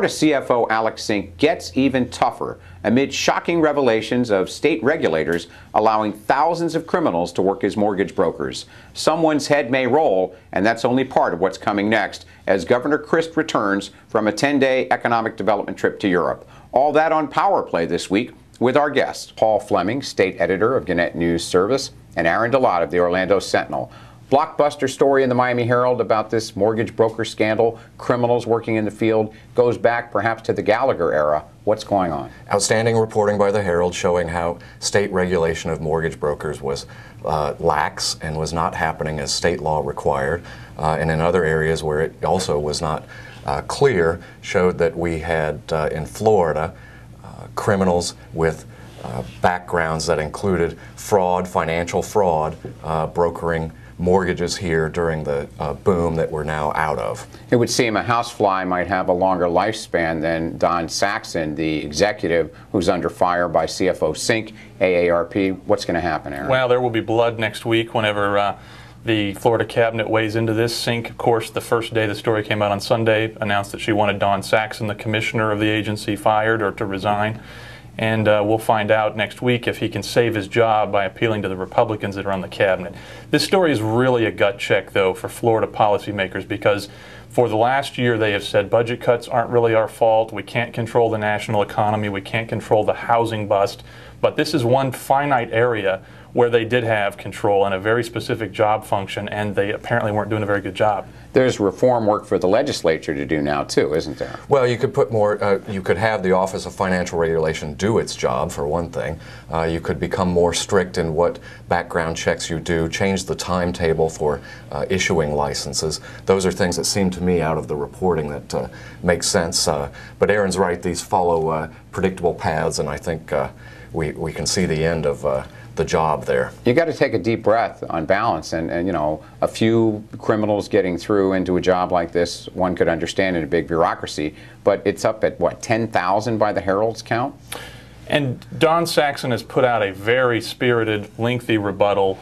Florida CFO Alex Sink gets even tougher amid shocking revelations of state regulators allowing thousands of criminals to work as mortgage brokers. Someone's head may roll, and that's only part of what's coming next as Governor Crist returns from a 10-day economic development trip to Europe. All that on Power Play this week with our guests, Paul Fleming, state editor of Gannett News Service, and Aaron DeLotte of the Orlando Sentinel. Blockbuster story in the Miami Herald about this mortgage broker scandal, criminals working in the field, goes back perhaps to the Gallagher era. What's going on? Outstanding reporting by the Herald showing how state regulation of mortgage brokers was lax and was not happening as state law required, and in other areas where it also was not clear, showed that we had in Florida criminals with backgrounds that included fraud, financial fraud, brokering mortgages here during the boom that we're now out of. It would seem a housefly might have a longer lifespan than Don Saxon, the executive who's under fire by CFO Sink, AARP. What's going to happen, Aaron? Well, there will be blood next week whenever the Florida cabinet weighs into this. Sink, of course, the first day the story came out on Sunday, announced that she wanted Don Saxon, the commissioner of the agency, fired or to resign. And we'll find out next week if he can save his job by appealing to the Republicans that are on the cabinet. This story is really a gut check, though, for Florida policymakers, because for the last year they have said budget cuts aren't really our fault. We can't control the national economy. We can't control the housing bust. But this is one finite area where they did have control and a very specific job function, and they apparently weren't doing a very good job. There's reform work for the legislature to do now, too, isn't there? Well, you could put more, you could have the Office of Financial Regulation do its job, for one thing. You could become more strict in what background checks you do, change the timetable for issuing licenses. Those are things that seem to me out of the reporting that make sense. But Aaron's right, these follow predictable paths, and I think we can see the end of the job there. You got to take a deep breath on balance, and you know, a few criminals getting through into a job like this, one could understand in a big bureaucracy, but it's up at what, 10,000 by the Herald's count? And Don Saxon has put out a very spirited, lengthy rebuttal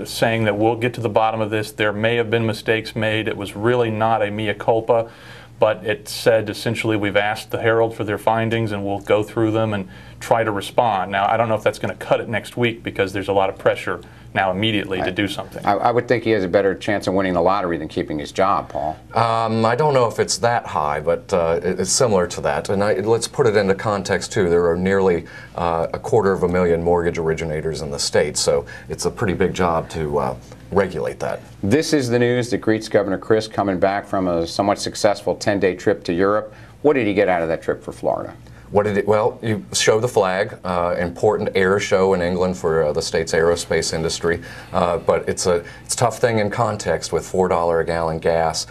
saying that we'll get to the bottom of this. There may have been mistakes made. It was really not a mea culpa, but it said essentially we've asked the Herald for their findings and we'll go through them and try to respond. Now, I don't know if that's going to cut it next week because there's a lot of pressure now immediately to do something. I would think he has a better chance of winning the lottery than keeping his job, Paul. I don't know if it's that high, but it's similar to that. And let's put it into context, too. There are nearly 250,000 mortgage originators in the state, so it's a pretty big job to regulate that. This is the news that greets Governor Crist coming back from a somewhat successful 10-day trip to Europe. What did he get out of that trip for Florida? What did it? Well, you show the flag, important air show in England for the state's aerospace industry, but it's a tough thing in context with $4 a gallon gas,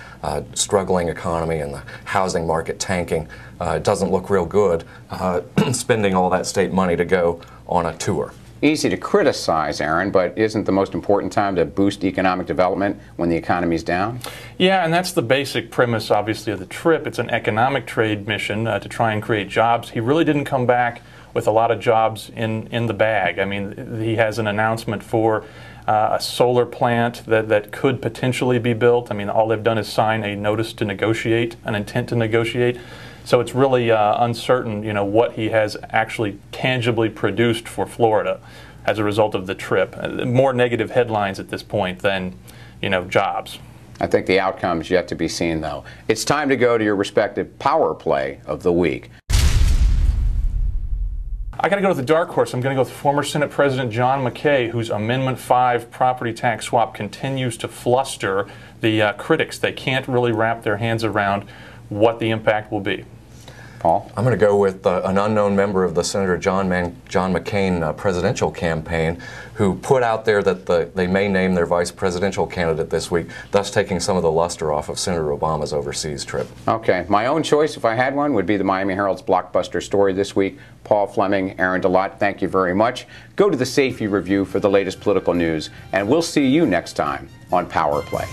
struggling economy, and the housing market tanking. It doesn't look real good spending all that state money to go on a tour. Easy to criticize, Aaron, but isn't the most important time to boost economic development when the economy's down? Yeah, and that's the basic premise, obviously, of the trip. It's an economic trade mission to try and create jobs. He really didn't come back with a lot of jobs in the bag. I mean, he has an announcement for a solar plant that could potentially be built. I mean, all they've done is sign a notice to negotiate, an intent to negotiate. So it's really uncertain, you know, what he has actually tangibly produced for Florida as a result of the trip. More negative headlines at this point than, you know, jobs. I think the outcome's yet to be seen, though. It's time to go to your respective Power Play of the week. I got to go to the dark horse. I'm going to go with former Senate President John McKay, whose Amendment 5 property tax swap continues to fluster the critics. They can't really wrap their hands around what the impact will be. Paul? I'm going to go with an unknown member of the Senator John McCain presidential campaign who put out there that they may name their vice presidential candidate this week, thus taking some of the luster off of Senator Obama's overseas trip. Okay. My own choice, if I had one, would be the Miami Herald's blockbuster story this week. Paul Fleming, Aaron DeLotte, thank you very much. Go to the Safety Review for the latest political news, and we'll see you next time on Power Play.